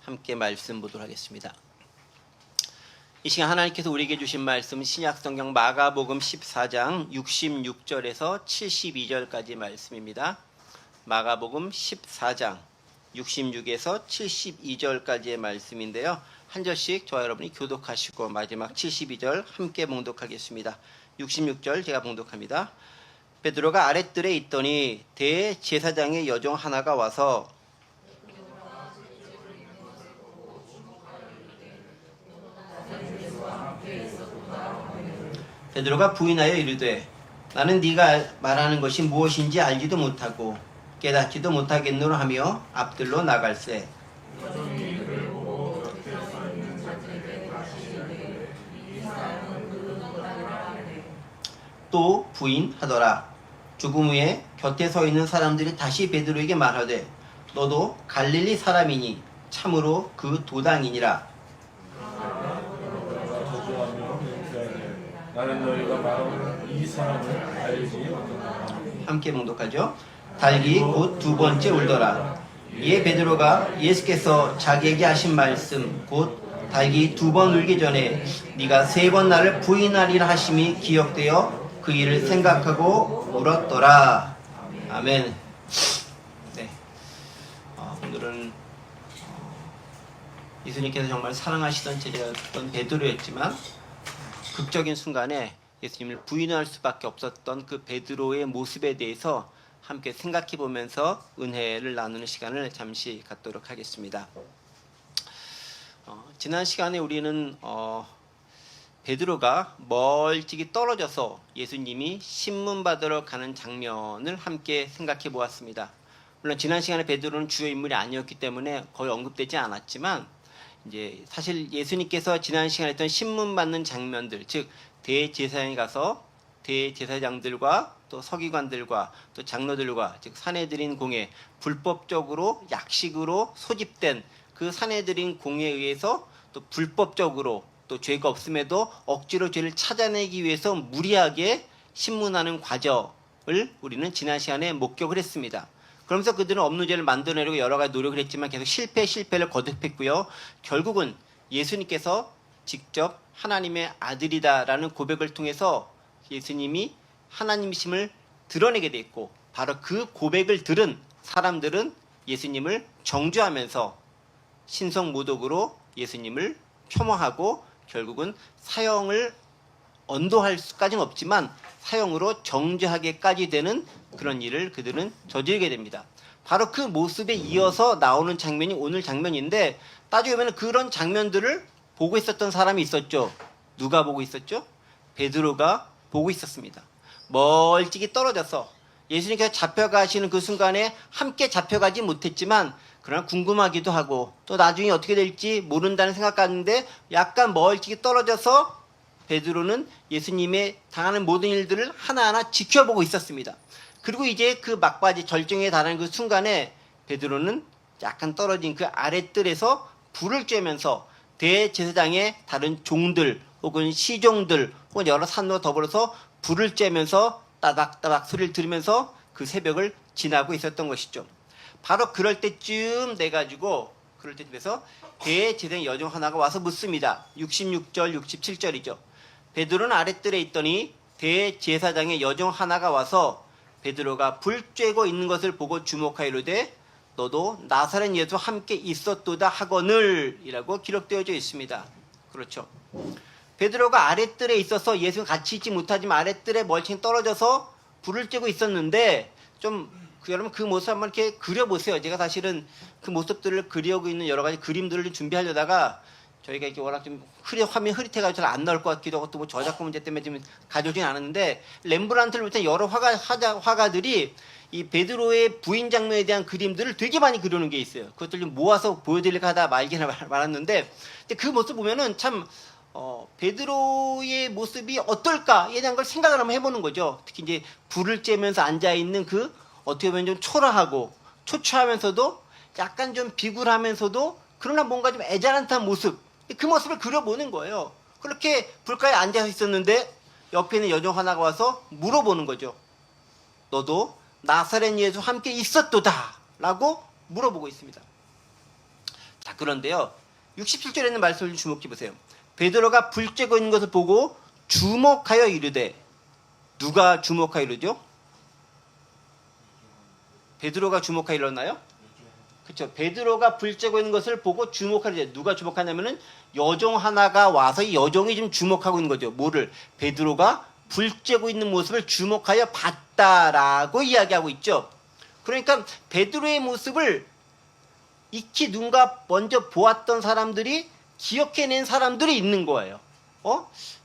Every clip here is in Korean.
함께 말씀 보도록 하겠습니다. 이 시간 하나님께서 우리에게 주신 말씀은 신약성경 마가복음 14장 66절에서 72절까지 말씀입니다. 마가복음 14장 66에서 72절까지의 말씀인데요. 한 절씩 저와 여러분이 교독하시고 마지막 72절 함께 봉독하겠습니다. 66절 제가 봉독합니다. 베드로가 아랫뜰에 있더니 대제사장의 여종 하나가 와서 베드로가 부인하여 이르되 나는 네가 말하는 것이 무엇인지 알지도 못하고 깨닫지도 못하겠노라 하며 앞들로 나갈새. 또 부인하더라. 죽음 후에 곁에 서 있는 사람들이 다시 베드로에게 말하되 너도 갈릴리 사람이니 참으로 그 도당이니라. 나는 너희가 말하는 이 사람을 알지 못한다. 함께 봉독하죠. 달기 곧 두 번째 울더라. 이에 베드로가 예수께서 자기에게 하신 말씀 곧 달기 두 번 울기 전에 네가 세 번 나를 부인하리라 하심이 기억되어 그 일을 생각하고 울었더라. 아멘. 네. 오늘은 예수님께서 정말 사랑하시던 제자였던 베드로였지만 극적인 순간에 예수님을 부인할 수밖에 없었던 그 베드로의 모습에 대해서 함께 생각해 보면서 은혜를 나누는 시간을 잠시 갖도록 하겠습니다. 지난 시간에 우리는 베드로가 멀찍이 떨어져서 예수님이 신문 받으러 가는 장면을 함께 생각해 보았습니다. 물론 지난 시간에 베드로는 주요 인물이 아니었기 때문에 거의 언급되지 않았지만 이제 사실 예수님께서 지난 시간에 했던 신문 받는 장면들, 즉 대제사장에 가서 대제사장들과 또 서기관들과 또 장로들과 즉 사내들인 공회 불법적으로 약식으로 소집된 그 사내들인 공회에 의해서 또 불법적으로 또 죄가 없음에도 억지로 죄를 찾아내기 위해서 무리하게 신문하는 과정을 우리는 지난 시간에 목격을 했습니다. 그러면서 그들은 없는 죄를 만들어내려고 여러 가지 노력을 했지만 계속 실패를 거듭했고요. 결국은 예수님께서 직접 하나님의 아들이다라는 고백을 통해서 예수님이 하나님이심을 드러내게 됐고 바로 그 고백을 들은 사람들은 예수님을 정죄하면서 신성모독으로 예수님을 폄하하고 결국은 사형을 언도할 수까지는 없지만 사형으로 정죄하게까지 되는 그런 일을 그들은 저지르게 됩니다. 바로 그 모습에 이어서 나오는 장면이 오늘 장면인데 따지고 보면 그런 장면들을 보고 있었던 사람이 있었죠. 누가 보고 있었죠? 베드로가 보고 있었습니다. 멀찍이 떨어져서 예수님께서 잡혀가시는 그 순간에 함께 잡혀가지 못했지만 그러나 궁금하기도 하고 또 나중에 어떻게 될지 모른다는 생각 가는데 약간 멀찍이 떨어져서 베드로는 예수님의 당하는 모든 일들을 하나하나 지켜보고 있었습니다. 그리고 이제 그 막바지 절정에 달하는 그 순간에 베드로는 약간 떨어진 그 아랫뜰에서 불을 쬐면서 대제사장의 다른 종들 혹은 시종들 혹은 여러 산노와 더불어서 불을 쬐면서 따닥따닥 소리를 들으면서 그 새벽을 지나고 있었던 것이죠. 바로 그럴 때쯤 돼가지고 그럴 때쯤에서 대제사장의 여종 하나가 와서 묻습니다. 66절 67절이죠. 베드로는 아랫뜰에 있더니 대제사장의 여종 하나가 와서 베드로가 불 쬐고 있는 것을 보고 주목하여 이르되 너도 나사렛 예수 함께 있었도다 하거늘 이라고 기록되어져 있습니다. 그렇죠. 베드로가 아랫뜰에 있어서 예수님 같이 있지 못하지만 아랫뜰에 멀쩡히 떨어져서 불을 쬐고 있었는데 여러분 그 모습 한번 이렇게 그려보세요. 제가 사실은 그 모습들을 그리고 있는 여러 가지 그림들을 좀 준비하려다가 저희가 이렇게 워낙 좀 화면 흐릿해가지고 잘 안 나올 것 같기도 하고 또 뭐 저작권 문제 때문에 지금 가져오진 않았는데 렘브란트를 비롯한 여러 화가들이 이 베드로의 부인 장면에 대한 그림들을 되게 많이 그려놓은 게 있어요. 그것들 좀 모아서 보여드릴까 하다 말기는 말았는데 그 모습 보면은 참 베드로의 모습이 어떨까에 대한 걸 생각을 한번 해보는 거죠. 특히 이제 불을 쬐면서 앉아있는 그 어떻게 보면 좀 초라하고 초췌하면서도 약간 좀 비굴하면서도 그러나 뭔가 좀 애잔한 모습, 그 모습을 그려보는 거예요. 그렇게 불가에 앉아서 있었는데 옆에 있는 여종 하나가 와서 물어보는 거죠. 너도 나사렛 예수 함께 있었도다 라고 물어보고 있습니다. 자, 그런데요, 67절에 있는 말씀을 주목해 보세요. 베드로가 불 쬐고 있는 것을 보고 주목하여 이르되. 누가 주목하여 이르죠? 베드로가 주목하여 이르나요? 그렇죠. 베드로가 불 쬐고 있는 것을 보고 주목하는데 누가 주목하냐면은 여종 하나가 와서 이 여종이 지금 주목하고 있는 거죠. 뭐를? 베드로가 불 쬐고 있는 모습을 주목하여 봤다라고 이야기하고 있죠. 그러니까 베드로의 모습을 익히 누군가 먼저 보았던 사람들이 기억해낸 사람들이 있는 거예요.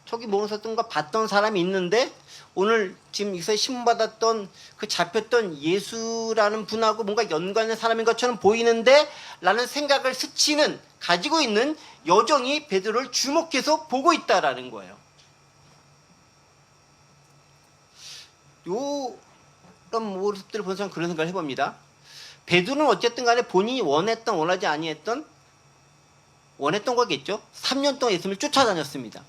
저기 뭐 있었던 거 봤던 사람이 있는데 오늘 지금 여기서 신문받았던 그 잡혔던 예수라는 분하고 뭔가 연관된 사람인 것처럼 보이는데 라는 생각을 스치는 가지고 있는 여정이 베드로를 주목해서 보고 있다라는 거예요. 이런 모습들을 본 사람 그런 생각을 해봅니다. 베드로는 어쨌든 간에 본인이 원했던 원하지 아니했던 원했던 거겠죠. 3년 동안 예수님을 쫓아다녔습니다.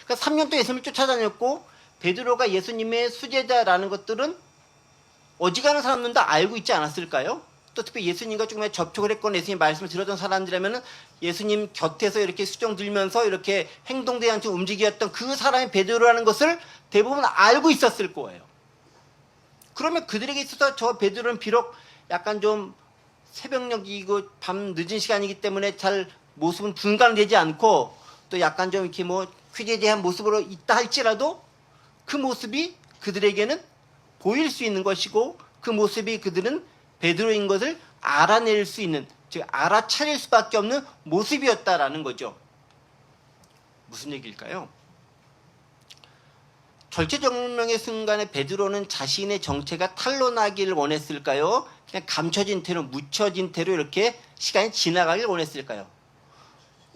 그러니까 3년 동안 예수님을 쫓아다녔고 베드로가 예수님의 수제자라는 것들은 어지간한 사람들은 다 알고 있지 않았을까요? 또 특히 예수님과 조금 접촉을 했거나 예수님 말씀을 들었던 사람들이라면 예수님 곁에서 이렇게 수정 들면서 이렇게 행동대한테 움직였던 그 사람이 베드로라는 것을 대부분 알고 있었을 거예요. 그러면 그들에게 있어서 저 베드로는 비록 약간 좀 새벽녘이고 밤 늦은 시간이기 때문에 잘 모습은 분간되지 않고 또 약간 좀 이렇게 뭐 퀴즈대한 모습으로 있다 할지라도 그 모습이 그들에게는 보일 수 있는 것이고 그 모습이 그들은 베드로인 것을 알아낼 수 있는, 즉 알아차릴 수밖에 없는 모습이었다라는 거죠. 무슨 얘기일까요? 절체절명의 순간에 베드로는 자신의 정체가 탄로나기를 원했을까요? 그냥 감춰진 채로 묻혀진 채로 이렇게 시간이 지나가길 원했을까요?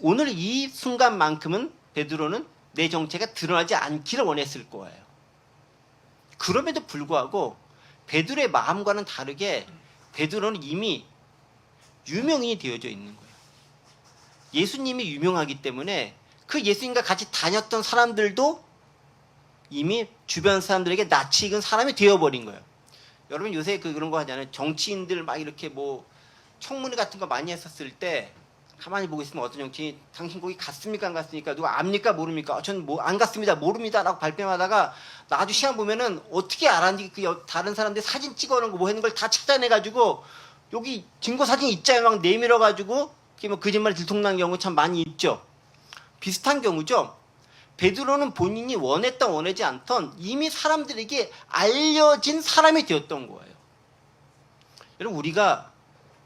오늘 이 순간만큼은 베드로는 내 정체가 드러나지 않기를 원했을 거예요. 그럼에도 불구하고 베드로의 마음과는 다르게 베드로는 이미 유명인이 되어져 있는 거예요. 예수님이 유명하기 때문에 그 예수님과 같이 다녔던 사람들도 이미 주변 사람들에게 낯이 익은 사람이 되어버린 거예요. 여러분 요새 그런 거 하잖아요. 정치인들 막 이렇게 뭐 청문회 같은 거 많이 했었을 때 가만히 보고 있으면 어떤 정치인이 당신 거기 갔습니까 안 갔습니까? 누가 압니까 모릅니까? 전 뭐 안 갔습니다 모릅니다 라고 발뺌하다가 나중에 시간 보면은 어떻게 알았는지 그 다른 사람들 사진 찍어놓은 거 뭐 하는 걸 다 찾아내가지고 여기 증거 사진 있잖아요 막 내밀어가지고 뭐 거짓말 들통난 경우 참 많이 있죠. 비슷한 경우죠. 베드로는 본인이 원했던 원하지 않던 이미 사람들에게 알려진 사람이 되었던 거예요. 여러분 우리가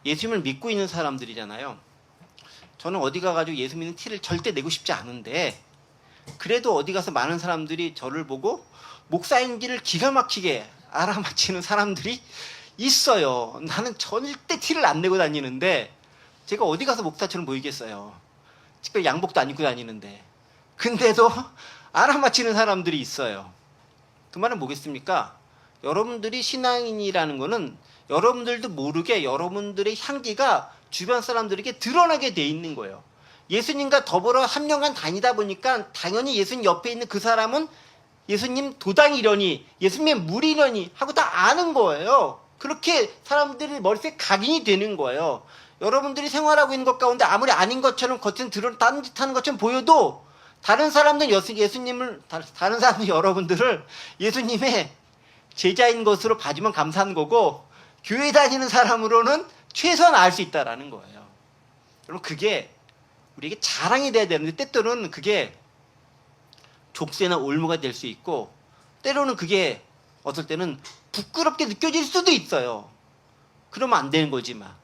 예수님을 믿고 있는 사람들이잖아요. 저는 어디 가가지고 예수 믿는 티를 절대 내고 싶지 않은데 그래도 어디 가서 많은 사람들이 저를 보고 목사인지를 기가 막히게 알아맞히는 사람들이 있어요. 나는 절대 티를 안 내고 다니는데 제가 어디 가서 목사처럼 보이겠어요. 특별히 양복도 안 입고 다니는데 근데도 알아맞히는 사람들이 있어요. 그 말은 뭐겠습니까? 여러분들이 신앙인이라는 거는 여러분들도 모르게 여러분들의 향기가 주변 사람들에게 드러나게 돼 있는 거예요. 예수님과 더불어 3년간 다니다 보니까 당연히 예수님 옆에 있는 그 사람은 예수님 도당이려니 예수님의 무리려니 하고 다 아는 거예요. 그렇게 사람들이 머릿속에 각인이 되는 거예요. 여러분들이 생활하고 있는 것 가운데 아무리 아닌 것처럼 겉은 다른 짓 하는 것처럼 보여도 다른 사람들은 다른 사람들은 여러분들을 예수님의 제자인 것으로 봐주면 감사한 거고 교회 다니는 사람으로는 최소한 알 수 있다라는 거예요. 여러분 그게 우리에게 자랑이 돼야 되는데 때때로는 그게 족쇄나 올무가 될 수 있고 때로는 그게 어떨 때는 부끄럽게 느껴질 수도 있어요. 그러면 안 되는 거지만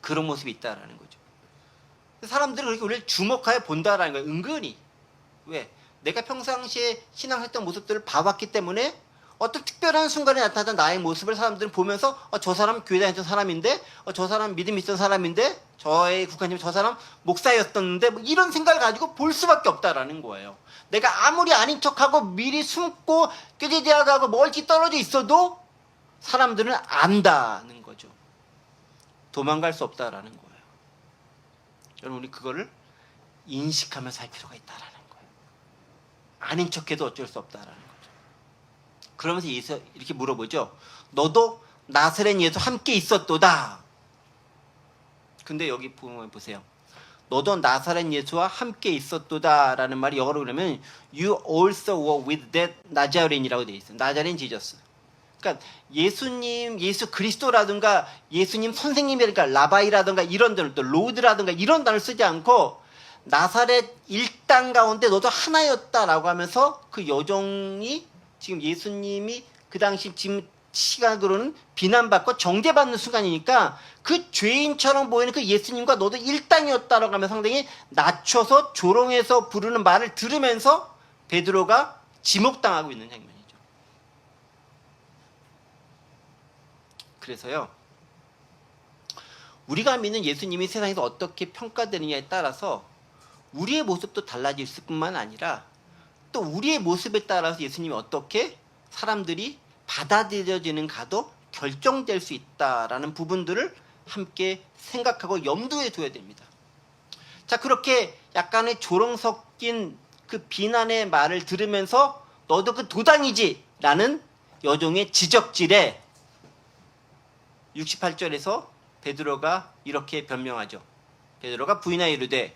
그런 모습이 있다라는 거죠. 사람들은 그렇게 우리를 주목하여 본다라는 거예요. 은근히. 왜? 내가 평상시에 신앙했던 모습들을 봐왔기 때문에 어떤 특별한 순간에 나타난 나의 모습을 사람들은 보면서 저 사람 교회 다녔던 사람인데 저 사람 믿음 있던 사람인데 저의 국가님 저 사람 목사였었는데 뭐 이런 생각을 가지고 볼 수밖에 없다라는 거예요. 내가 아무리 아닌 척하고 미리 숨고 꾀지대하고 멀리 떨어져 있어도 사람들은 안다는 거죠. 도망갈 수 없다라는 거예요. 여러분 우리 그거를 인식하면서 살 필요가 있다라는 거예요. 아닌 척해도 어쩔 수 없다라는 거예요. 그러면서 예수 이렇게 물어보죠. 너도 나사렛 예수 함께 있었도다. 근데 여기 보면 보세요. 너도 나사렛 예수와 함께 있었도다라는 말이 영어로 그러면 You also were with that Nazarene이라고 되어 있어요. 나자렌 지저스. 그러니까 예수님, 예수 그리스도라든가 예수님 선생님이라든가 라바이라든가 이런 단어, 또 로드라든가 이런 단어를 쓰지 않고 나사렛 일당 가운데 너도 하나였다라고 하면서 그 여종이 지금 예수님이 그 당시 지금 시각으로는 비난받고 정죄받는 순간이니까 그 죄인처럼 보이는 그 예수님과 너도 일당이었다라고 하면 상당히 낮춰서 조롱해서 부르는 말을 들으면서 베드로가 지목당하고 있는 장면이죠. 그래서요, 우리가 믿는 예수님이 세상에서 어떻게 평가되느냐에 따라서 우리의 모습도 달라질 뿐만 아니라 또 우리의 모습에 따라서 예수님이 어떻게 사람들이 받아들여지는가도 결정될 수 있다라는 부분들을 함께 생각하고 염두에 둬야 됩니다. 자, 그렇게 약간의 조롱 섞인 그 비난의 말을 들으면서 너도 그 도당이지 라는 여종의 지적질에 68절에서 베드로가 이렇게 변명하죠. 베드로가 부인하여 이르되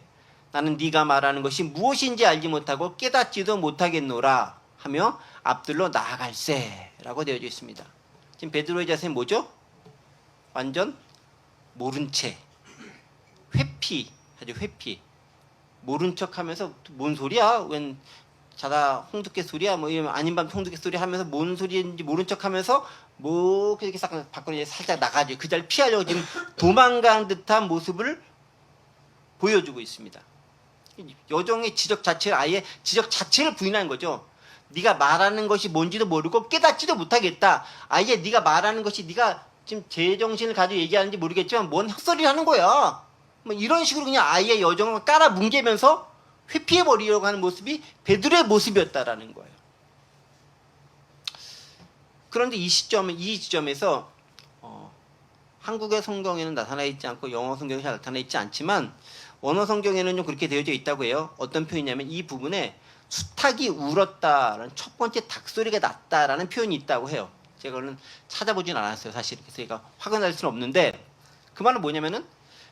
나는 네가 말하는 것이 무엇인지 알지 못하고 깨닫지도 못하겠노라 하며 앞들로 나아갈세 라고 되어져 있습니다. 지금 베드로의 자세는 뭐죠? 완전 모른 채 회피하죠. 회피. 모른 척하면서 뭔 소리야? 웬 자다 홍두깨 소리야? 뭐 아닌 밤 홍두깨 소리 하면서 뭔 소리인지 모른 척하면서 뭐 그렇게 싹 밖으로 이제 살짝 나가죠. 그 자리를 피하려고 지금 도망간 듯한 모습을 보여주고 있습니다. 여종의 지적 자체를 아예 지적 자체를 부인하는 거죠. 네가 말하는 것이 뭔지도 모르고 깨닫지도 못하겠다. 아예 네가 말하는 것이 네가 지금 제정신을 가지고 얘기하는지 모르겠지만 뭔 헛소리를 하는 거야. 뭐 이런 식으로 그냥 아예 여종을 깔아 뭉개면서 회피해버리려고 하는 모습이 베드로의 모습이었다라는 거예요. 그런데 이 지점에서 한국의 성경에는 나타나 있지 않고 영어 성경에 잘 나타나 있지 않지만 원어 성경에는 좀 그렇게 되어져 있다고 해요. 어떤 표현이냐면 이 부분에 수탉이 울었다라는 첫 번째 닭소리가 났다라는 표현이 있다고 해요. 제가 그거는 찾아보진 않았어요. 사실 그래서 제가 확인할 수는 없는데 그 말은 뭐냐면은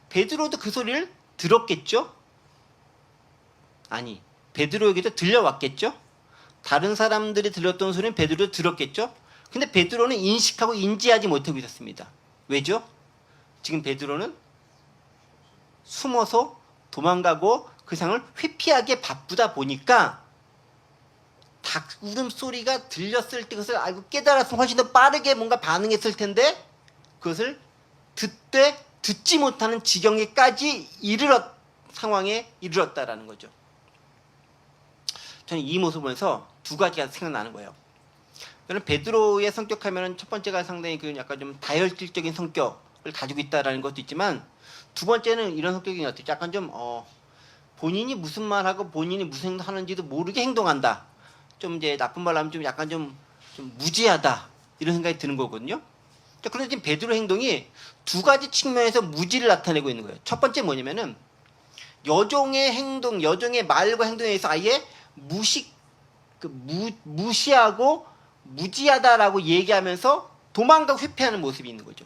베드로도 그 소리를 들었겠죠? 아니, 베드로에게도 들려왔겠죠? 다른 사람들이 들었던 소리는 베드로도 들었겠죠? 근데 베드로는 인식하고 인지하지 못하고 있었습니다. 왜죠? 지금 베드로는 숨어서 도망가고 그 상을 회피하기에 바쁘다 보니까 닭 울음소리가 들렸을 때 그것을 알고 깨달았으면 훨씬 더 빠르게 뭔가 반응했을 텐데 그것을 듣지 못하는 지경에까지 상황에 이르렀다라는 거죠. 저는 이 모습을 보면서 두 가지가 생각나는 거예요. 저는 베드로의 성격하면은 첫 번째가 상당히 그 약간 좀 다혈질적인 성격을 가지고 있다라는 것도 있지만 두 번째는 이런 성격인 것 같아요. 약간 좀 본인이 무슨 말하고 본인이 무슨 행동하는지도 모르게 행동한다. 좀 이제 나쁜 말로 하면 좀 약간 좀 무지하다 이런 생각이 드는 거거든요. 그런데 지금 베드로 행동이 두 가지 측면에서 무지를 나타내고 있는 거예요. 첫 번째 뭐냐면은 여종의 행동, 여종의 말과 행동에 의해서 아예 무시하고 무지하다라고 얘기하면서 도망가고 회피하는 모습이 있는 거죠.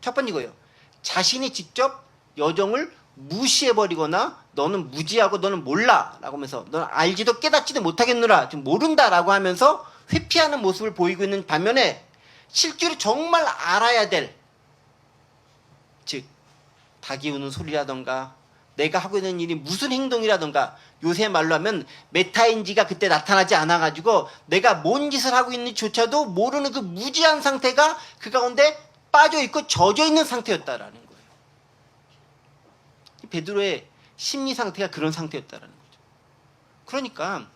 첫 번째 이거예요. 자신이 직접 여종을 무시해버리거나 너는 무지하고 너는 몰라 라고 하면서 너는 알지도 깨닫지도 못하겠노라 좀 모른다라고 하면서 회피하는 모습을 보이고 있는 반면에 실제로 정말 알아야 될 즉 닭이 우는 소리라던가 내가 하고 있는 일이 무슨 행동이라던가 요새 말로 하면 메타인지가 그때 나타나지 않아가지고 내가 뭔 짓을 하고 있는지조차도 모르는 그 무지한 상태가 그 가운데 빠져있고 젖어있는 상태였다라는 거예요. 베드로의 심리 상태가 그런 상태였다라는 거죠. 그러니까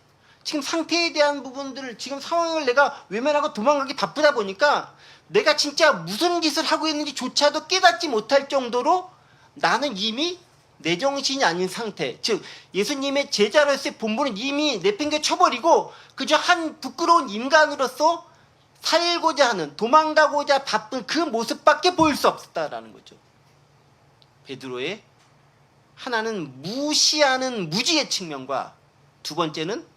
지금 상태에 대한 부분들을 지금 상황을 내가 외면하고 도망가기 바쁘다 보니까 내가 진짜 무슨 짓을 하고 있는지조차도 깨닫지 못할 정도로 나는 이미 내 정신이 아닌 상태, 즉 예수님의 제자로서의 본분은 이미 내팽개 쳐버리고 그저 한 부끄러운 인간으로서 살고자 하는, 도망가고자 바쁜 그 모습밖에 보일 수 없었다라는 거죠. 베드로의 하나는 무시하는 무지의 측면과 두 번째는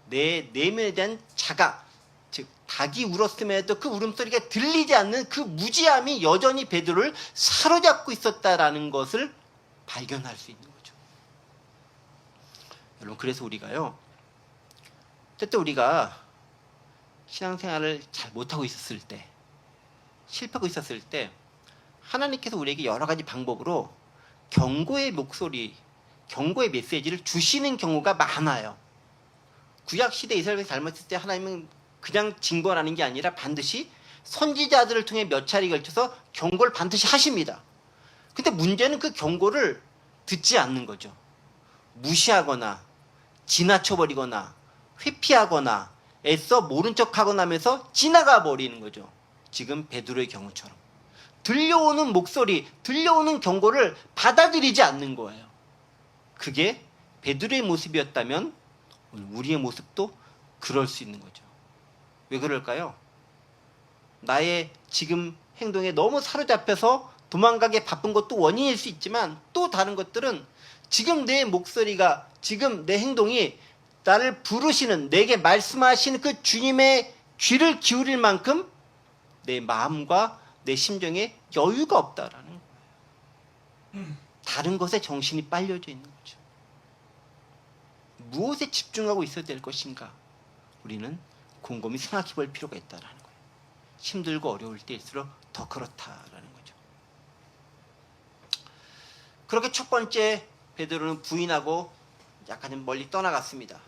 내 내면에 대한 자각, 즉 닭이 울었음에도 그 울음소리가 들리지 않는 그 무지함이 여전히 베드로를 사로잡고 있었다라는 것을 발견할 수 있는 거죠. 여러분, 그래서 우리가요, 때때 우리가 신앙생활을 잘 못하고 있었을 때, 실패하고 있었을 때 하나님께서 우리에게 여러 가지 방법으로 경고의 목소리, 경고의 메시지를 주시는 경우가 많아요. 구약시대 이스라엘이 잘못했을 때 하나님은 그냥 징벌하는 게 아니라 반드시 선지자들을 통해 몇 차례에 걸쳐서 경고를 반드시 하십니다. 근데 문제는 그 경고를 듣지 않는 거죠. 무시하거나 지나쳐버리거나 회피하거나 애써 모른 척하거나 하면서 지나가 버리는 거죠. 지금 베드로의 경우처럼 들려오는 목소리, 들려오는 경고를 받아들이지 않는 거예요. 그게 베드로의 모습이었다면 오늘 우리의 모습도 그럴 수 있는 거죠. 왜 그럴까요? 나의 지금 행동에 너무 사로잡혀서 도망가게 바쁜 것도 원인일 수 있지만, 또 다른 것들은 지금 내 목소리가, 지금 내 행동이 나를 부르시는, 내게 말씀하시는 그 주님의 귀를 기울일 만큼 내 마음과 내 심정에 여유가 없다라는 거예요. 다른 것에 정신이 빨려져 있는 거죠. 무엇에 집중하고 있어야 될 것인가? 우리는 곰곰이 생각해 볼 필요가 있다라는 거예요. 힘들고 어려울 때일수록 더 그렇다라는 거죠. 그렇게 첫 번째 베드로는 부인하고 약간 좀 멀리 떠나갔습니다.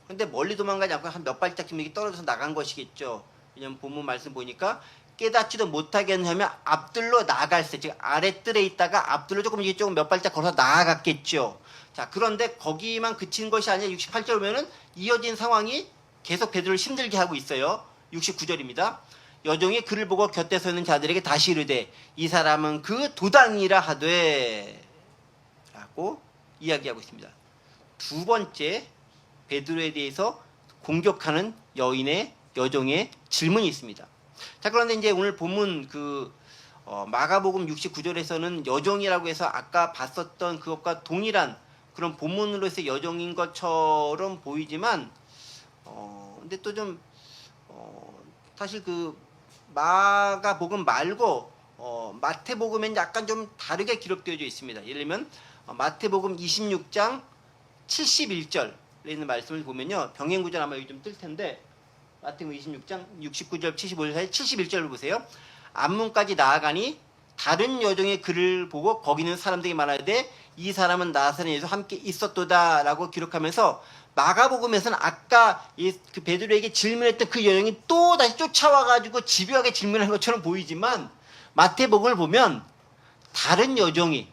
그런데 멀리 도망가지 않고 한 몇 발짝 이렇게 떨어져서 나간 것이겠죠. 왜냐하면 본문 말씀 보니까 깨닫지도 못하겠냐면 앞들로 나아갈세, 즉 아랫뜰에 있다가 앞들로 조금 몇 발짝 걸어서 나아갔겠죠. 자, 그런데 거기만 그친 것이 아니라 68절 보면은 이어진 상황이 계속 베드로를 힘들게 하고 있어요. 69절입니다. 여종이 그를 보고 곁에 서 있는 자들에게 다시 이르되 이 사람은 그 도당이라 하되 라고 이야기하고 있습니다. 두 번째 베드로에 대해서 공격하는 여종의 질문이 있습니다. 자, 그런데 이제 오늘 본문 마가복음 69절에서는 여종이라고 해서 아까 봤었던 그것과 동일한 그런 본문으로 해서 여종인 것처럼 보이지만, 근데 또 좀, 사실 마가복음 말고, 마태복음엔 약간 좀 다르게 기록되어 있습니다. 예를 들면, 마태복음 26장 71절에 있는 말씀을 보면요. 병행구절 아마 여기 좀 뜰 텐데, 마태복음 26장 69절 75절 사이 71절을 보세요. 앞문까지 나아가니 다른 여종의 글을 보고 거기는 사람들이 말하되 이 사람은 나사렛에서 함께 있었도다 라고 기록하면서, 마가복음에서는 아까 그 베드로에게 질문했던 그 여종이 또 다시 쫓아와가지고 집요하게 질문한 것처럼 보이지만, 마태복음을 보면 다른 여종이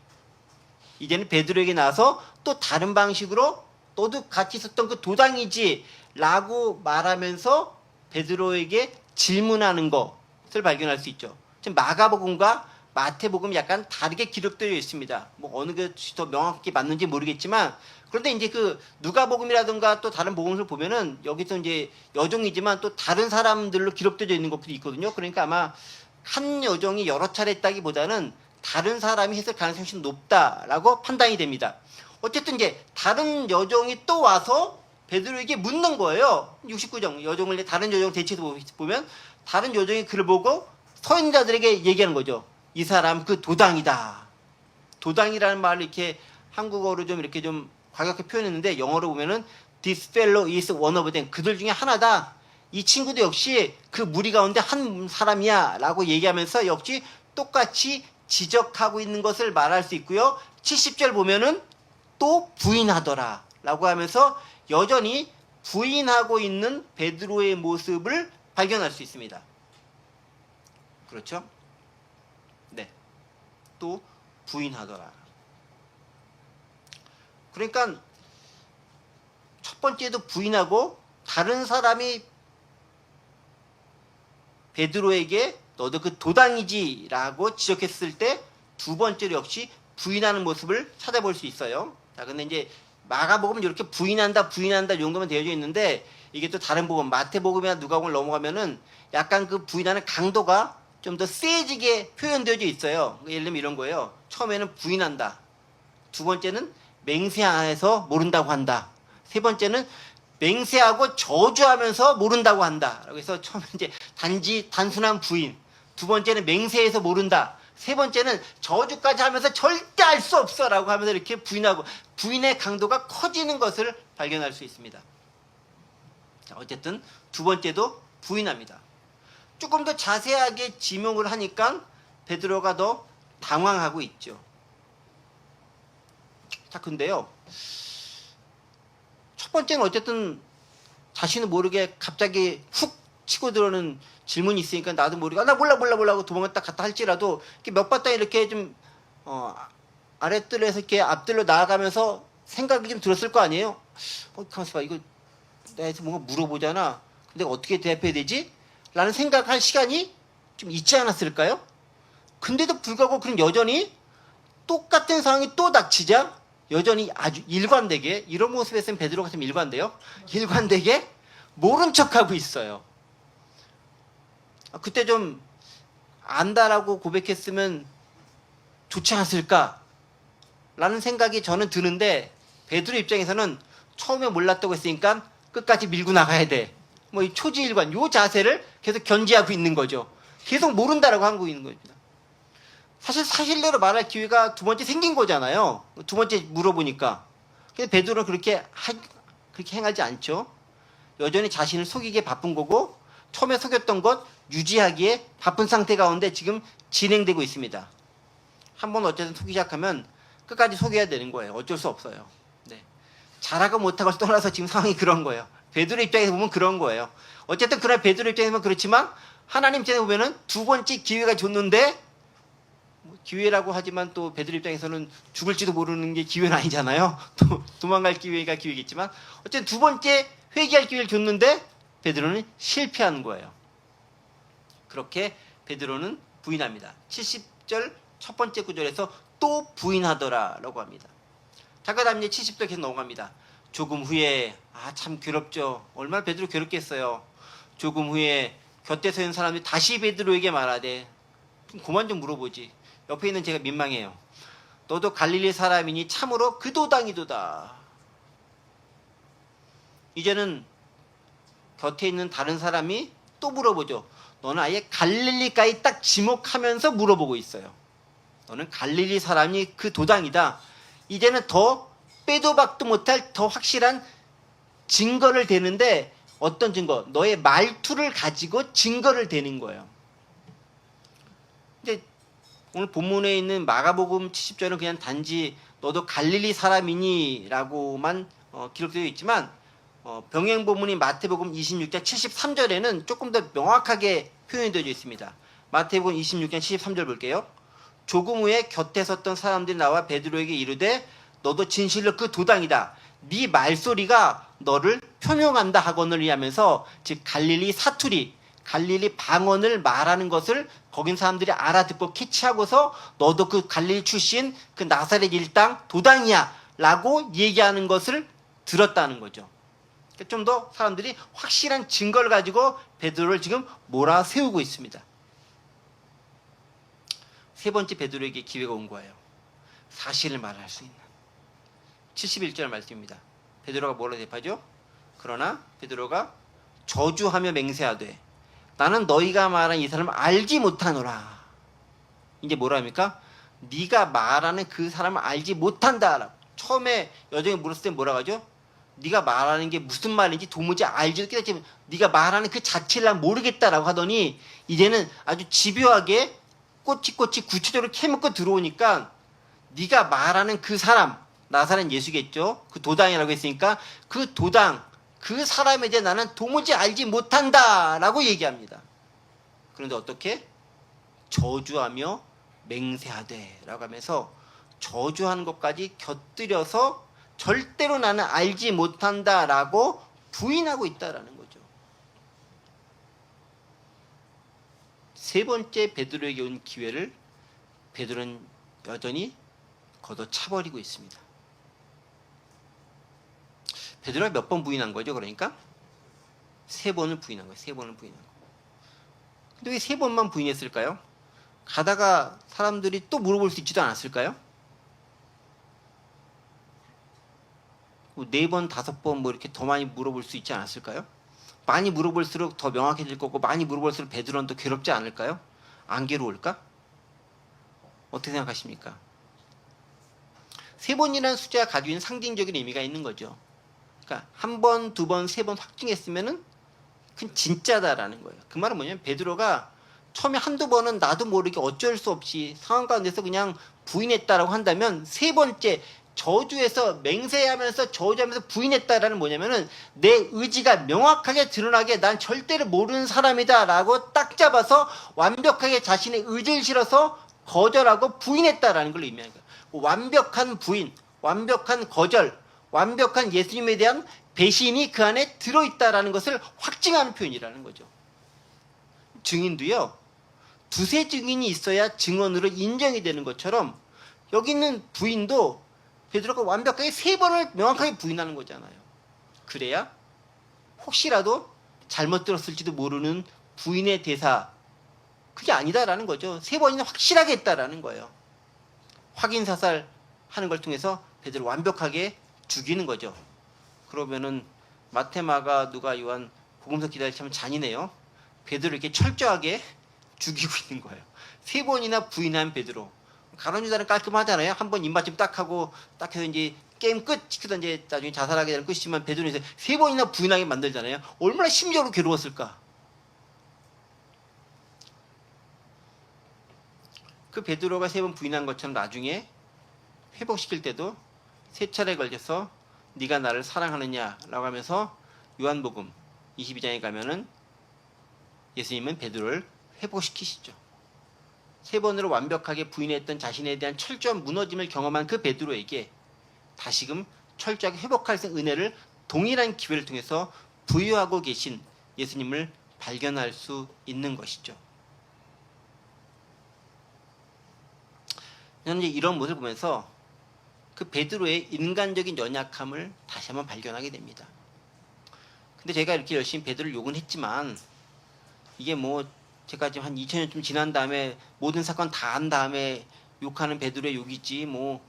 이제는 베드로에게 나와서 또 다른 방식으로 너도 같이 있었던 그 도당이지 라고 말하면서 베드로에게 질문하는 것을 발견할 수 있죠. 지금 마가복음과 마태복음이 약간 다르게 기록되어 있습니다. 뭐 어느 것이 더 명확히 맞는지 모르겠지만, 그런데 이제 누가복음이라든가 또 다른 복음을 보면은 여기서 이제 여종이지만 또 다른 사람들로 기록되어 있는 것들이 있거든요. 그러니까 아마 한 여종이 여러 차례 했다기보다는 다른 사람이 했을 가능성이 훨씬 높다라고 판단이 됩니다. 어쨌든 이제 다른 여종이 또 와서 베드로에게 묻는 거예요. 69장 여종을 다른 여종 대체해서 보면 다른 여종이 그를 보고 서 있는 자들에게 얘기하는 거죠. 이 사람 그 도당이다. 도당이라는 말을 이렇게 한국어로 좀 이렇게 좀 과격하게 표현했는데, 영어로 보면은 This fellow is one of them. 그들 중에 하나다. 이 친구도 역시 그 무리 가운데 한 사람이야 라고 얘기하면서 역시 똑같이 지적하고 있는 것을 말할 수 있고요. 70절 보면은 또 부인하더라 라고 하면서 여전히 부인하고 있는 베드로의 모습을 발견할 수 있습니다. 그렇죠? 네. 또 부인하더라. 그러니까 첫 번째도 부인하고, 다른 사람이 베드로에게 너도 그 도당이지 라고 지적했을 때 두 번째로 역시 부인하는 모습을 찾아볼 수 있어요. 자, 근데 이제 마가복음은 이렇게 부인한다 이 정도만 되어져 있는데, 이게 또 다른 복음, 마태복음이나 누가복음을 넘어가면은 약간 그 부인하는 강도가 좀 더 세지게 표현되어져 있어요. 예를 들면 이런 거예요. 처음에는 부인한다. 두 번째는 맹세해서 모른다고 한다. 세 번째는 맹세하고 저주하면서 모른다고 한다. 그래서 처음에 이제 단순한 부인, 두 번째는 맹세해서 모른다. 세 번째는 저주까지 하면서 절대 알 수 없어라고 하면서 이렇게 부인하고 부인의 강도가 커지는 것을 발견할 수 있습니다. 자, 어쨌든 두 번째도 부인합니다. 조금 더 자세하게 지명을 하니까 베드로가 더 당황하고 있죠. 자, 근데요. 첫 번째는 어쨌든 자신은 모르게 갑자기 훅 치고 들어오는 질문이 있으니까 나도 모르게 나 몰라 하고 도망을 딱 갔다 할지라도 이렇게 몇 바탕 이렇게 좀 아랫뜰에서 이렇게 앞뜰로 나아가면서 생각이 좀 들었을 거 아니에요? 가만있어 봐. 이거 내가 뭔가 물어보잖아. 근데 어떻게 대답해야 되지? 라는 생각할 시간이 좀 있지 않았을까요? 근데도 불구하고 그런 여전히 똑같은 상황이 또 닥치자 여전히 아주 일관되게 이런 모습에서는 베드로 같으면 일관돼요. 일관되게 모른 척하고 있어요. 그때 좀 안다라고 고백했으면 좋지 않았을까? 라는 생각이 저는 드는데 베드로 입장에서는 처음에 몰랐다고 했으니까 끝까지 밀고 나가야 돼. 뭐 이 초지일관 요 자세를 계속 견지하고 있는 거죠. 계속 모른다라고 하고 있는 겁니다. 사실 사실대로 말할 기회가 두 번째 생긴 거잖아요. 두 번째 물어보니까. 근데 베드로는 그렇게 행하지 않죠. 여전히 자신을 속이기에 바쁜 거고 처음에 속였던 것 유지하기에 바쁜 상태 가운데 지금 진행되고 있습니다. 한번 어쨌든 속이기 시작하면 끝까지 속여야 되는 거예요. 어쩔 수 없어요. 네. 잘하고 못하고를 떠나서 지금 상황이 그런 거예요. 베드로 입장에서 보면 그런 거예요. 어쨌든 그러나 베드로 입장에서 보면 그렇지만 하나님 입장에서 보면은 두 번째 기회가 줬는데 기회라고 하지만 또 베드로 입장에서는 죽을지도 모르는 게 기회는 아니잖아요. 또 도망갈 기회가 기회겠지만 어쨌든 두 번째 회개할 기회를 줬는데 베드로는 실패한 거예요. 그렇게 베드로는 부인합니다. 70절 첫 번째 구절에서 또 부인하더라라고 합니다. 자, 그 다음 이제 70절 계속 넘어갑니다. 조금 후에 참 괴롭죠. 얼마나 베드로 괴롭겠어요. 조금 후에 곁에 서 있는 사람이 다시 베드로에게 말하되 그만 좀 물어보지. 옆에 있는 제가 민망해요. 너도 갈릴리 사람이니 참으로 그 도당이도다. 이제는 곁에 있는 다른 사람이 또 물어보죠. 너는 아예 갈릴리까지 딱 지목하면서 물어보고 있어요. 너는 갈릴리 사람이 그 도당이다. 이제는 더 빼도 박도 못할 더 확실한 증거를 대는데 어떤 증거? 너의 말투를 가지고 증거를 대는 거예요. 이제 오늘 본문에 있는 마가복음 70절은 그냥 단지 너도 갈릴리 사람이니 라고만 기록되어 있지만 병행 본문인 마태복음 26장 73절에는 조금 더 명확하게 표현되어 있습니다. 마태복음 26장 73절 볼게요. 조금 후에 곁에 섰던 사람들이 나와 베드로에게 이르되 너도 진실로 그 도당이다. 네 말소리가 너를 표명한다 하거늘 하면서 즉 갈릴리 사투리 갈릴리 방언을 말하는 것을 거긴 사람들이 알아듣고 캐치하고서 너도 그 갈릴리 출신 그 나사렛 일당 도당이야 라고 얘기하는 것을 들었다는 거죠. 좀 더 사람들이 확실한 증거를 가지고 베드로를 지금 몰아세우고 있습니다. 세 번째 베드로에게 기회가 온 거예요. 사실을 말할 수 있는 71절 말씀입니다. 베드로가 뭐라 대답하죠? 그러나 베드로가 저주하며 맹세하되 나는 너희가 말한 이 사람을 알지 못하노라. 이제 뭐라 합니까? 네가 말하는 그 사람을 알지 못한다. 처음에 여정이 물었을 때 뭐라고 하죠? 네가 말하는 게 무슨 말인지 도무지 알지도 못하지만 네가 말하는 그 자체를 난 모르겠다라고 하더니 이제는 아주 집요하게 꼬치꼬치 구체적으로 캐묻고 들어오니까 네가 말하는 그 사람 나사렛 예수겠죠. 그 도당이라고 했으니까 그 도당 그 사람에 대해 나는 도무지 알지 못한다라고 얘기합니다. 그런데 어떻게? 저주하며 맹세하되 라고 하면서 저주하는 것까지 곁들여서 절대로 나는 알지 못한다라고 부인하고 있다라는 거죠. 세 번째 베드로에게 온 기회를 베드로는 여전히 걷어차버리고 있습니다. 베드로가 몇 번 부인한 거죠? 그러니까 세 번을 부인한 거예요. 세 번을 부인한 거. 근데 왜 세 번만 부인했을까요? 가다가 사람들이 또 물어볼 수 있지도 않았을까요? 4번, 5번 뭐 이렇게 더 많이 물어볼 수 있지 않았을까요? 많이 물어볼수록 더 명확해질 거고 많이 물어볼수록 베드로는 더 괴롭지 않을까요? 안 괴로울까? 어떻게 생각하십니까? 3번이라는 숫자가 가지고 있는 상징적인 의미가 있는 거죠. 그러니까 1번, 2번, 3번 확증했으면은 그건 진짜다라는 거예요. 그 말은 뭐냐면 베드로가 처음에 한두 번은 나도 모르게 어쩔 수 없이 상황 가운데서 그냥 부인했다라고 한다면 세 번째 저주에서 맹세하면서 저주하면서 부인했다라는 뭐냐면은 내 의지가 명확하게 드러나게 난 절대로 모르는 사람이다라고 딱 잡아서 완벽하게 자신의 의지를 실어서 거절하고 부인했다라는 걸 의미하는 거예요. 완벽한 부인, 완벽한 거절, 완벽한 예수님에 대한 배신이 그 안에 들어있다라는 것을 확증하는 표현이라는 거죠. 증인도요, 두세 증인이 있어야 증언으로 인정이 되는 것처럼 여기 있는 부인도 베드로가 완벽하게 3번을 명확하게 부인하는 거잖아요. 그래야 혹시라도 잘못 들었을지도 모르는 부인의 대사, 그게 아니다라는 거죠. 3번이나 확실하게 했다라는 거예요. 확인 사살하는 걸 통해서 베드로 완벽하게 죽이는 거죠. 그러면은 마태, 마가, 누가, 요한 복음서 기다리기 참 잔인해요. 베드로 이렇게 철저하게 죽이고 있는 거예요. 3번이나 부인한 베드로. 가룟 유다는 깔끔하잖아요. 한 번 입맞춤 딱 하고 딱 해서 이제 게임 끝 시키던 이제 나중에 자살하게 되는 끝이지만 베드로는 이제 3번이나 부인하게 만들잖아요. 얼마나 심적으로 괴로웠을까. 그 베드로가 3번 부인한 것처럼 나중에 회복시킬 때도 3차례 걸려서 네가 나를 사랑하느냐라고 하면서 요한복음 22장에 가면은 예수님은 베드로를 회복시키시죠. 3번으로 완벽하게 부인했던 자신에 대한 철저한 무너짐을 경험한 그 베드로에게 다시금 철저하게 회복할 수 있는 은혜를 동일한 기회를 통해서 부여하고 계신 예수님을 발견할 수 있는 것이죠. 저는 이제 이런 모습을 보면서 그 베드로의 인간적인 연약함을 다시 한번 발견하게 됩니다. 근데 제가 이렇게 열심히 베드로를 욕은 했지만 이게 뭐 제가 지금 한 2000년쯤 지난 다음에 모든 사건 다 한 다음에 욕하는 베드로의 욕이지 뭐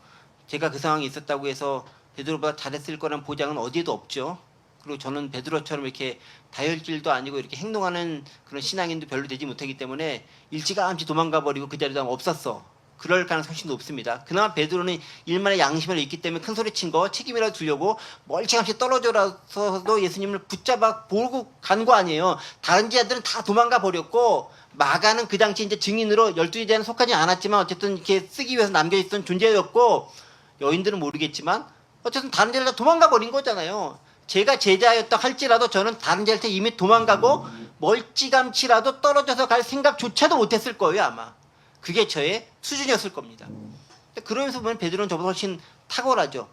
제가 그 상황에 있었다고 해서 베드로보다 잘했을 거란 보장은 어디에도 없죠. 그리고 저는 베드로처럼 이렇게 다혈질도 아니고 이렇게 행동하는 그런 신앙인도 별로 되지 못하기 때문에 일찌감치 도망가 버리고 그 자리도 없었어. 그럴 가능성이 훨씬 높습니다. 그나마 베드로는 일만의 양심을 잃기 때문에 큰 소리 친 거 책임이라도 주려고 멀찌감치 떨어져라서도 예수님을 붙잡아 보고 간 거 아니에요. 다른 제자들은 다 도망가 버렸고 마가는 그 당시 이제 증인으로 12제자는 속하지 않았지만 어쨌든 이렇게 쓰기 위해서 남겨있던 존재였고 여인들은 모르겠지만 어쨌든 다른 제자들 다 도망가 버린 거잖아요. 제가 제자였다 할지라도 저는 다른 제자한테 이미 도망가고 멀찌감치라도 떨어져서 갈 생각조차도 못했을 거예요 아마. 그게 저의 수준이었을 겁니다. 그러면서 보면 베드로는 저보다 훨씬 탁월하죠.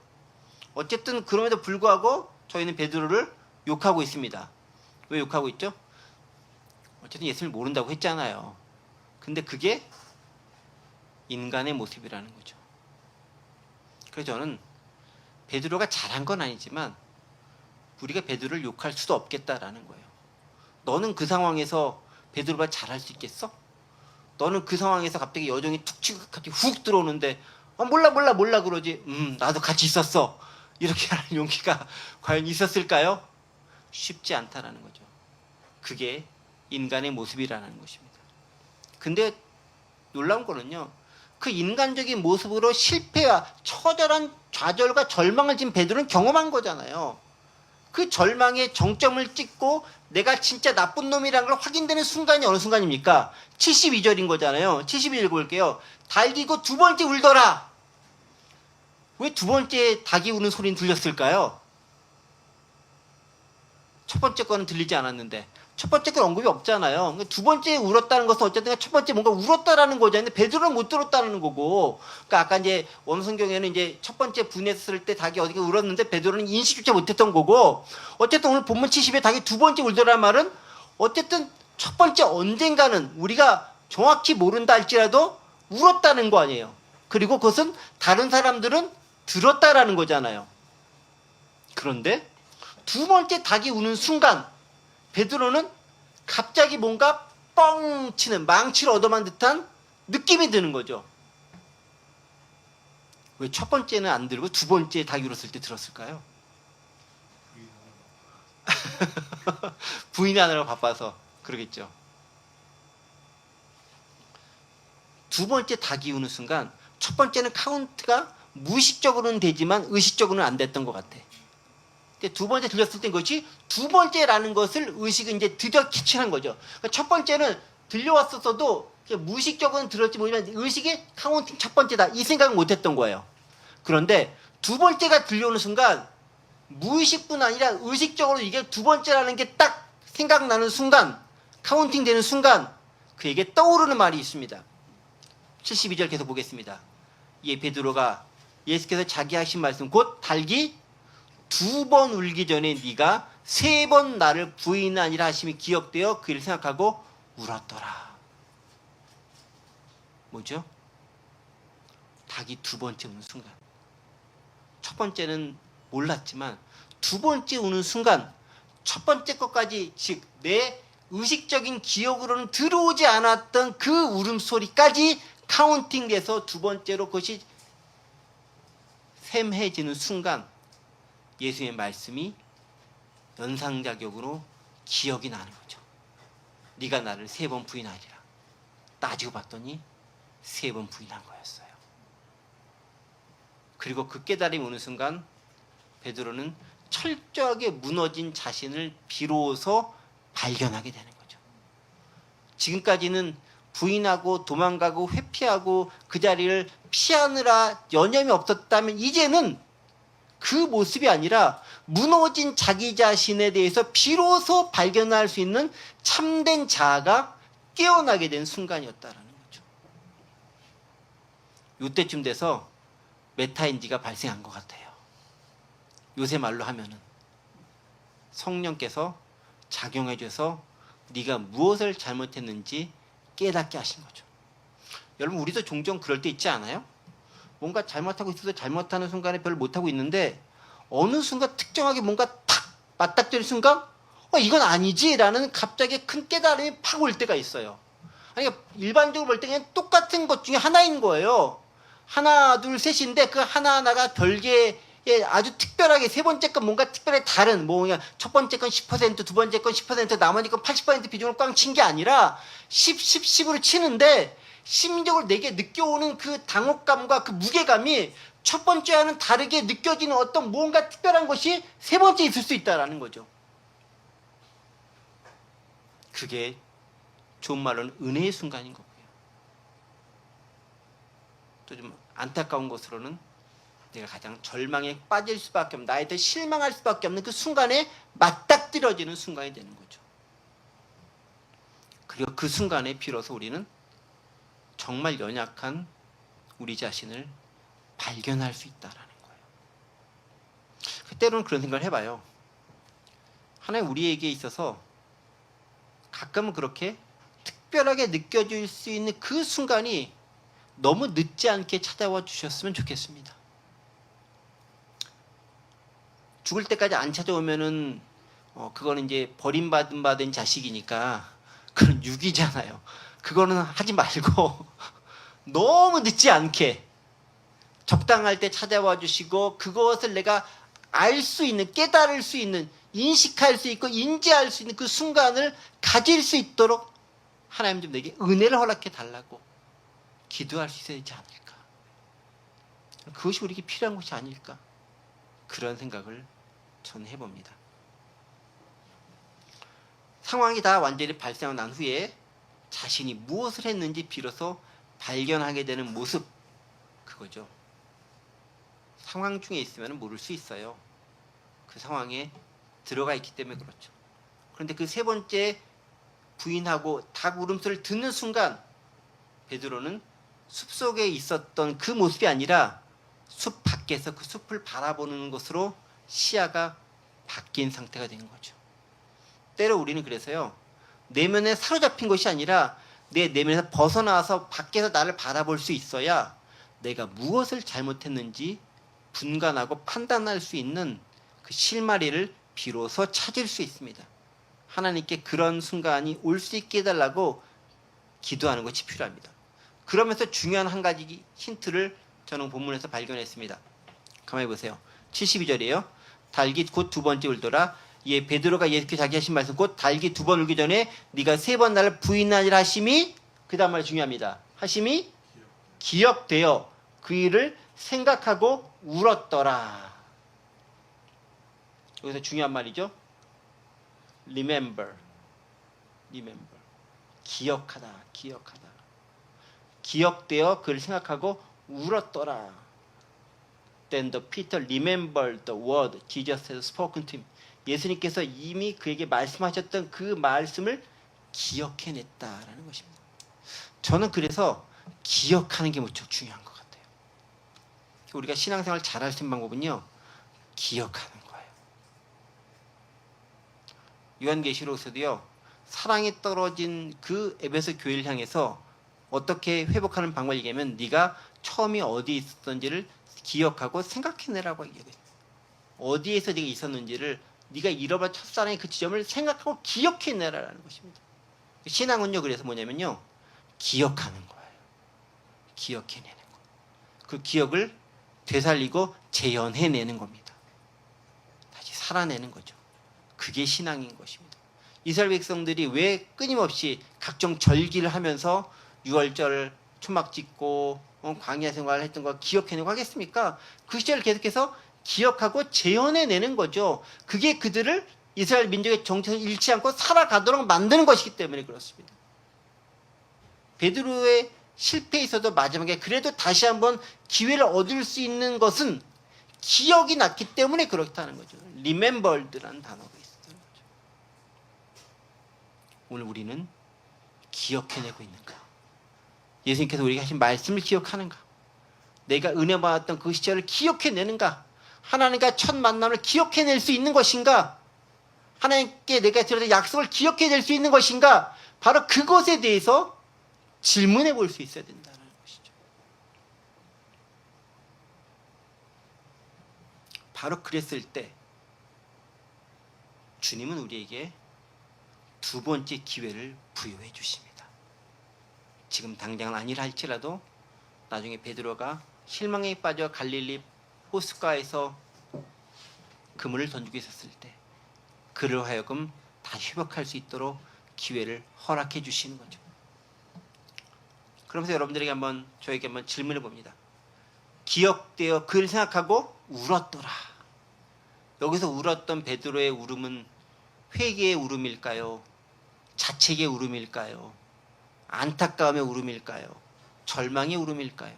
어쨌든 그럼에도 불구하고 저희는 베드로를 욕하고 있습니다. 왜 욕하고 있죠? 어쨌든 예수님을 모른다고 했잖아요. 근데 그게 인간의 모습이라는 거죠. 그래서 저는 베드로가 잘한 건 아니지만 우리가 베드로를 욕할 수도 없겠다라는 거예요. 너는 그 상황에서 베드로가 잘할 수 있겠어? 너는 그 상황에서 갑자기 여정이 툭 치고 갑자기 훅 들어오는데 몰라 그러지. 나도 같이 있었어. 이렇게 하는 용기가 과연 있었을까요? 쉽지 않다라는 거죠. 그게 인간의 모습이라는 것입니다. 근데 놀라운 거는요. 그 인간적인 모습으로 실패와 처절한 좌절과 절망을 지금 베드로는 경험한 거잖아요. 그 절망의 정점을 찍고 내가 진짜 나쁜 놈이라는 걸 확인되는 순간이 어느 순간입니까? 72절인 거잖아요. 72절 읽어볼게요. 달기고 두 번째 울더라. 왜 두 번째 닭이 우는 소리는 들렸을까요? 첫 번째 거는 들리지 않았는데 첫 번째 건 언급이 없잖아요. 두 번째 울었다는 것은 어쨌든 첫 번째 뭔가 울었다라는 거잖아요. 근데 베드로는 못 들었다는 거고. 그러니까 아까 이제 원성경에는 이제 첫 번째 분했을 때 닭이 어디가 울었는데 베드로는 인식조차 못했던 거고. 어쨌든 오늘 본문 70에 닭이 두 번째 울더라는 말은 어쨌든 첫 번째 언젠가는 우리가 정확히 모른다 할지라도 울었다는 거 아니에요. 그리고 그것은 다른 사람들은 들었다라는 거잖아요. 그런데 두 번째 닭이 우는 순간 베드로는 갑자기 뭔가 뻥 치는 망치를 얻어만 듯한 느낌이 드는 거죠. 왜 첫 번째는 안 들고 두 번째 닭이 울었을 때 들었을까요? 부인하느라고 바빠서 그러겠죠. 두 번째 닭이 우는 순간 첫 번째는 카운트가 무의식적으로는 되지만 의식적으로는 안 됐던 것 같아. 근데 두 번째 들렸을 때 것이 두 번째라는 것을 의식은 이제 드디어 캐치한 거죠. 그러니까 첫 번째는 들려왔었어도 무의식적으로는 들었지 모르지만 의식이 카운팅 첫 번째다 이 생각을 못했던 거예요. 그런데 두 번째가 들려오는 순간 무의식뿐 아니라 의식적으로 이게 두 번째라는 게 딱 생각나는 순간 카운팅 되는 순간 그에게 떠오르는 말이 있습니다. 72절 계속 보겠습니다. 예, 베드로가 예수께서 자기 하신 말씀 곧 닭이 두 번 울기 전에 네가 세 번 나를 부인하니라 하심이 기억되어 그 일을 생각하고 울었더라. 뭐죠? 닭이 두 번째 우는 순간. 첫 번째는 몰랐지만 두 번째 우는 순간 첫 번째 것까지 즉 내 의식적인 기억으로는 들어오지 않았던 그 울음소리까지 카운팅돼서 두 번째로 그것이 샘해지는 순간 예수의 말씀이 연상작용으로 기억이 나는 거죠. 네가 나를 세 번 부인하리라. 따지고 봤더니 세 번 부인한 거였어요. 그리고 그 깨달음이 오는 순간 베드로는 철저하게 무너진 자신을 비로소 발견하게 되는 거죠. 지금까지는 부인하고 도망가고 회피하고 그 자리를 피하느라 여념이 없었다면 이제는 그 모습이 아니라 무너진 자기 자신에 대해서 비로소 발견할 수 있는 참된 자아가 깨어나게 된 순간이었다라는 거죠. 이때쯤 돼서 메타인지가 발생한 것 같아요. 요새 말로 하면은 성령께서 작용해줘서 네가 무엇을 잘못했는지 깨닫게 하신 거죠. 여러분 우리도 종종 그럴 때 있지 않아요? 뭔가 잘못하고 있어도 잘못하는 순간에 별로 못하고 있는데 어느 순간 특정하게 뭔가 탁 맞닥뜨린 순간 이건 아니지 라는 갑자기 큰 깨달음이 팍 올 때가 있어요. 아니 일반적으로 볼 때 그냥 똑같은 것 중에 하나인 거예요. 하나 둘 셋인데 그 하나하나가 별개의 아주 특별하게 세 번째 건 뭔가 특별히 다른 뭐 그냥 첫 번째 건 10%, 두 번째 건 10%, 나머지 건 80% 비중을 꽝 친 게 아니라 10, 10, 10으로 치는데 심리적으로 내게 느껴오는 그 당혹감과 그 무게감이 첫 번째와는 다르게 느껴지는 어떤 무언가 특별한 것이 세 번째 있을 수 있다라는 거죠. 그게 좋은 말로는 은혜의 순간인 거고요. 또 좀 안타까운 것으로는 내가 가장 절망에 빠질 수밖에 없는 나에 대해 실망할 수밖에 없는 그 순간에 맞닥뜨려지는 순간이 되는 거죠. 그리고 그 순간에 비로소 우리는 정말 연약한 우리 자신을 발견할 수 있다라는 거예요. 때로는 그런 생각을 해봐요. 하나님 우리에게 있어서 가끔은 그렇게 특별하게 느껴질 수 있는 그 순간이 너무 늦지 않게 찾아와 주셨으면 좋겠습니다. 죽을 때까지 안 찾아오면은 그거는 이제 버림받은 자식이니까 그건 유기잖아요. 그거는 하지 말고 너무 늦지 않게 적당할 때 찾아와 주시고 그것을 내가 알 수 있는 깨달을 수 있는 인식할 수 있고 인지할 수 있는 그 순간을 가질 수 있도록 하나님 좀 내게 은혜를 허락해 달라고 기도할 수 있어야 되지 않을까. 그것이 우리에게 필요한 것이 아닐까. 그런 생각을 저는 해봅니다. 상황이 다 완전히 발생하고 난 후에 자신이 무엇을 했는지 비로소 발견하게 되는 모습, 그거죠. 상황 중에 있으면 모를 수 있어요. 그 상황에 들어가 있기 때문에 그렇죠. 그런데 그 세 번째 부인하고 닭 울음소리를 듣는 순간 베드로는 숲속에 있었던 그 모습이 아니라 숲 밖에서 그 숲을 바라보는 것으로 시야가 바뀐 상태가 된 거죠. 때로 우리는 그래서요, 내면에 사로잡힌 것이 아니라 내 내면에서 벗어나와서 밖에서 나를 바라볼 수 있어야 내가 무엇을 잘못했는지 분간하고 판단할 수 있는 그 실마리를 비로소 찾을 수 있습니다. 하나님께 그런 순간이 올 수 있게 해달라고 기도하는 것이 필요합니다. 그러면서 중요한 한 가지 힌트를 저는 본문에서 발견했습니다. 가만히 보세요. 72절이에요. 닭이 곧 두 번째 울더라. 예, 베드로가 예수께 자기 하신 말씀 곧 달기 2번 울기 전에 네가 3번 나를 부인하리라 하심이 그 다음 말이 중요합니다. 하심이 기억되어 그 일을 생각하고 울었더라. 여기서 중요한 말이죠. remember. 기억하다. 기억되어 그를 생각하고 울었더라. Then the Peter remembered the word Jesus had spoken to him. 예수님께서 이미 그에게 말씀하셨던 그 말씀을 기억해냈다라는 것입니다. 저는 그래서 기억하는 게 무척 중요한 것 같아요. 우리가 신앙생활 잘할 수 있는 방법은요, 기억하는 거예요. 요한계시록에서도요, 사랑이 떨어진 그 에베소 교회를 향해서 어떻게 회복하는 방법을 얘기하면 네가 처음이 어디 있었던지를 기억하고 생각해내라고 얘기해요. 어디에서 네가 있었는지를, 네가 잃어버린 첫사랑의 그 지점을 생각하고 기억해내라라는 것입니다. 신앙은요, 그래서 뭐냐면요, 기억하는 거예요. 기억해내는 거. 그 기억을 되살리고 재현해내는 겁니다. 다시 살아내는 거죠. 그게 신앙인 것입니다. 이스라엘 백성들이 왜 끊임없이 각종 절기를 하면서 6월절 초막 짓고 광야 생활을 했던 거 기억해내고 하겠습니까? 그 시절을 계속해서 기억하고 재현해내는 거죠. 그게 그들을 이스라엘 민족의 정체를 잃지 않고 살아가도록 만드는 것이기 때문에 그렇습니다. 베드로의 실패에 있어도 마지막에 그래도 다시 한번 기회를 얻을 수 있는 것은 기억이 났기 때문에 그렇다는 거죠. remembered라는 단어가 있었던 거죠. 오늘 우리는 기억해내고 있는가? 예수님께서 우리에게 하신 말씀을 기억하는가? 내가 은혜 받았던 그 시절을 기억해내는가? 하나님과 첫 만남을 기억해낼 수 있는 것인가? 하나님께 내가 드렸던 약속을 기억해낼 수 있는 것인가? 바로 그것에 대해서 질문해 볼 수 있어야 된다는 것이죠. 바로 그랬을 때 주님은 우리에게 2번째 기회를 부여해 주십니다. 지금 당장은 아니라 할지라도 나중에 베드로가 실망에 빠져 갈릴리 호숫가에서 그물을 던지고 있었을 때 그를 하여금 다시 회복할 수 있도록 기회를 허락해 주시는 거죠. 그러면서 여러분들에게 저에게 한번 질문해 봅니다. 기억되어 그를 생각하고 울었더라. 여기서 울었던 베드로의 울음은 회개의 울음일까요? 자책의 울음일까요? 안타까움의 울음일까요? 절망의 울음일까요?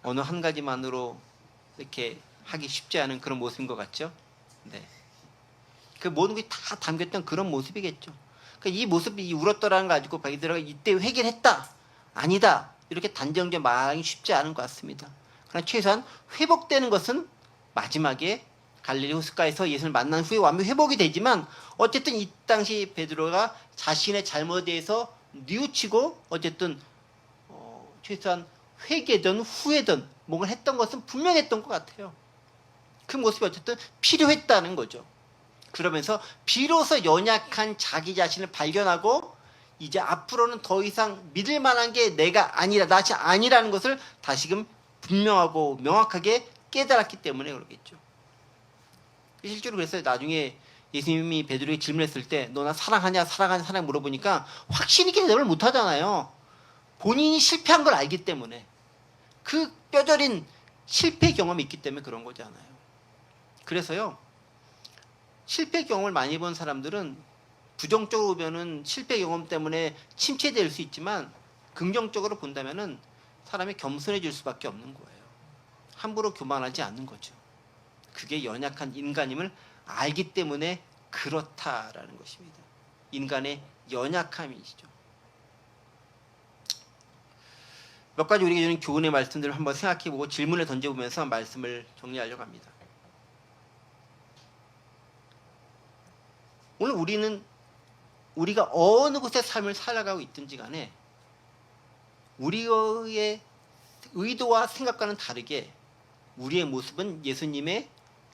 어느 한 가지만으로 이렇게 하기 쉽지 않은 그런 모습인 것 같죠? 네. 그 모든 게 다 담겼던 그런 모습이겠죠. 그러니까 이 모습이 울었더라는 거 가지고 베드로가 이때 회개를 했다. 아니다. 이렇게 단정적으로 말하기 쉽지 않은 것 같습니다. 그러나 최소한 회복되는 것은 마지막에 갈릴리 호숫가에서 예수를 만난 후에 완벽 회복이 되지만 어쨌든 이 당시 베드로가 자신의 잘못에 대해서 뉘우치고 어쨌든 최소한 회개든 후회든 뭔가 했던 것은 분명했던 것 같아요. 그 모습이 어쨌든 필요했다는 거죠. 그러면서 비로소 연약한 자기 자신을 발견하고 이제 앞으로는 더 이상 믿을 만한 게 내가 아니라 나시 아니라는 것을 다시금 분명하고 명확하게 깨달았기 때문에 그러겠죠. 실제로 그래서 나중에 예수님이 베드로에게 질문했을 때 너 나 사랑하냐 물어보니까 확실히 대답을 못하잖아요. 본인이 실패한 걸 알기 때문에 그 뼈저린 실패 경험이 있기 때문에 그런 거잖아요. 그래서요, 실패 경험을 많이 본 사람들은 부정적으로 보면은 실패 경험 때문에 침체될 수 있지만 긍정적으로 본다면은 사람이 겸손해질 수밖에 없는 거예요. 함부로 교만하지 않는 거죠. 그게 연약한 인간임을 알기 때문에 그렇다라는 것입니다. 인간의 연약함이시죠. 몇 가지 우리에게 주는 교훈의 말씀들을 한번 생각해보고 질문을 던져보면서 말씀을 정리하려고 합니다. 오늘 우리가 어느 곳에 삶을 살아가고 있든지 간에 우리의 의도와 생각과는 다르게 우리의 모습은 예수님의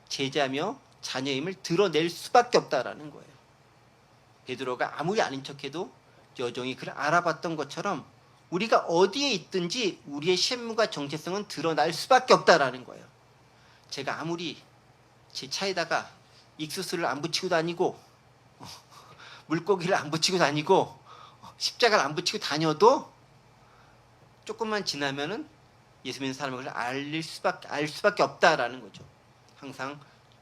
제자며 자녀임을 드러낼 수밖에 없다라는 거예요. 베드로가 아무리 아닌 척해도 여종이 그를 알아봤던 것처럼 우리가 어디에 있든지 우리의 신분과 정체성은 드러날 수밖에 없다라는 거예요. 제가 아무리 제 차에다가 익수수를 안 붙이고 다니고 물고기를 안 붙이고 다니고 십자가를 안 붙이고 다녀도 조금만 지나면은 예수 믿는 사람을 알 수밖에 없다라는 거죠. 항상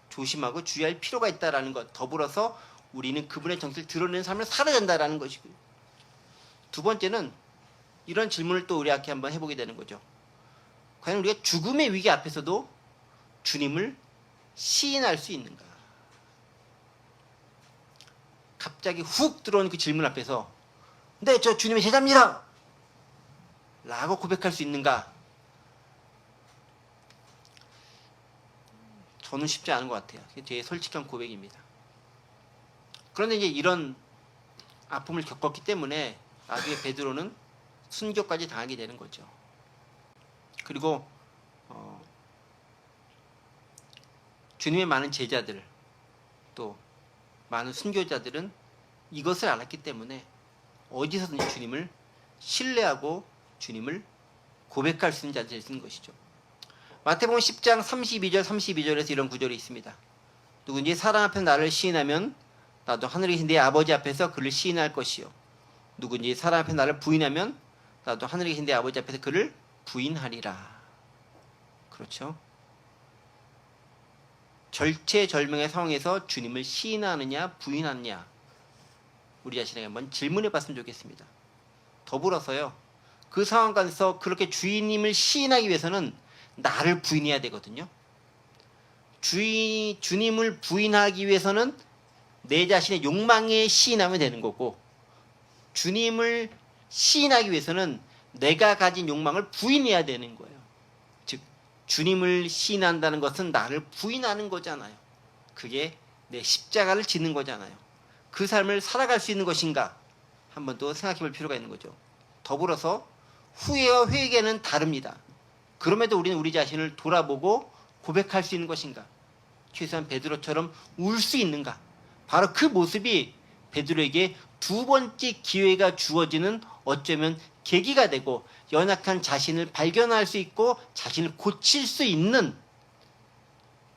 조심하고 주의할 필요가 있다라는 것. 더불어서 우리는 그분의 정체를 드러내는 삶을 살아야 된다라는 것이고요. 두 번째는 이런 질문을 또 우리에게 한번 해보게 되는 거죠. 과연 우리가 죽음의 위기 앞에서도 주님을 시인할 수 있는가? 갑자기 훅 들어온 그 질문 앞에서 네, 저 주님의 제자입니다! 라고 고백할 수 있는가? 저는 쉽지 않은 것 같아요. 제 솔직한 고백입니다. 그런데 이제 이런 아픔을 겪었기 때문에 나중에 베드로는 순교까지 당하게 되는 거죠. 그리고 주님의 많은 제자들 또 많은 순교자들은 이것을 알았기 때문에 어디서든지 주님을 신뢰하고 주님을 고백할 수 있는 자들이 있는 것이죠. 마태복음 10장 32절에서 이런 구절이 있습니다. 누군지 사람 앞에 나를 시인하면 나도 하늘에 계신 내 아버지 앞에서 그를 시인할 것이요. 누군지 사람 앞에 나를 부인하면 나도 하늘에 계신 내 아버지 앞에서 그를 부인하리라. 그렇죠? 절체절명의 상황에서 주님을 시인하느냐 부인하느냐 우리 자신에게 한번 질문해 봤으면 좋겠습니다. 더불어서요. 그 상황 가운데서 그렇게 주님을 시인하기 위해서는 나를 부인해야 되거든요. 주님을 부인하기 위해서는 내 자신의 욕망에 시인하면 되는 거고 주님을 시인하기 위해서는 내가 가진 욕망을 부인해야 되는 거예요. 즉 주님을 시인한다는 것은 나를 부인하는 거잖아요. 그게 내 십자가를 지는 거잖아요. 그 삶을 살아갈 수 있는 것인가 한 번 더 생각해 볼 필요가 있는 거죠. 더불어서 후회와 회개는 다릅니다. 그럼에도 우리는 우리 자신을 돌아보고 고백할 수 있는 것인가? 최소한 베드로처럼 울 수 있는가? 바로 그 모습이 베드로에게 두 번째 기회가 주어지는 어쩌면 계기가 되고 연약한 자신을 발견할 수 있고 자신을 고칠 수 있는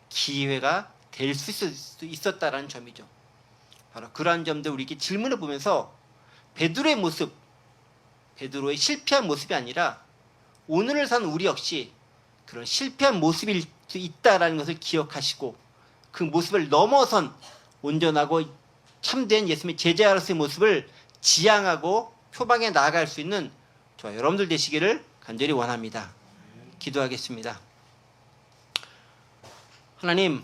기회가 될 수 있었다라는 점이죠. 바로 그러한 점들 우리에게 질문을 보면서 베드로의 모습, 베드로의 실패한 모습이 아니라 오늘을 산 우리 역시 그런 실패한 모습일 수 있다라는 것을 기억하시고 그 모습을 넘어선 온전하고 참된 예수님의 제자로서의 모습을 지향하고 표방해 나아갈 수 있는 저와 여러분들 되시기를 간절히 원합니다. 기도하겠습니다. 하나님,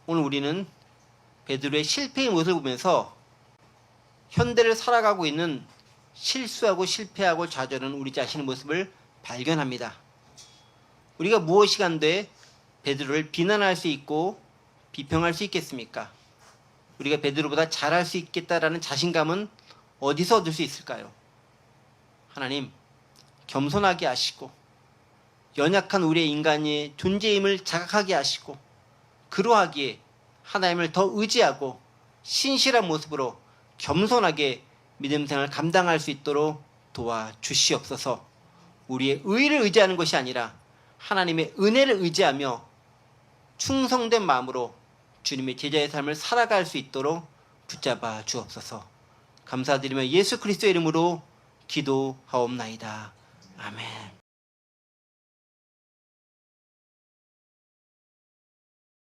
오늘 우리는 베드로의 실패의 모습을 보면서 현대를 살아가고 있는 실수하고 실패하고 좌절하는 우리 자신의 모습을 발견합니다. 우리가 무엇이 간데 베드로를 비난할 수 있고 비평할 수 있겠습니까? 우리가 베드로보다 잘할 수 있겠다라는 자신감은 어디서 얻을 수 있을까요? 하나님, 겸손하게 하시고 연약한 우리의 인간의 존재임을 자각하게 하시고 그러하기에 하나님을 더 의지하고 신실한 모습으로 겸손하게 믿음 생활을 감당할 수 있도록 도와주시옵소서. 우리의 의를 의지하는 것이 아니라 하나님의 은혜를 의지하며 충성된 마음으로 주님의 제자의 삶을 살아갈 수 있도록 붙잡아 주옵소서. 감사드리며 예수 그리스도의 이름으로 기도하옵나이다. 아멘.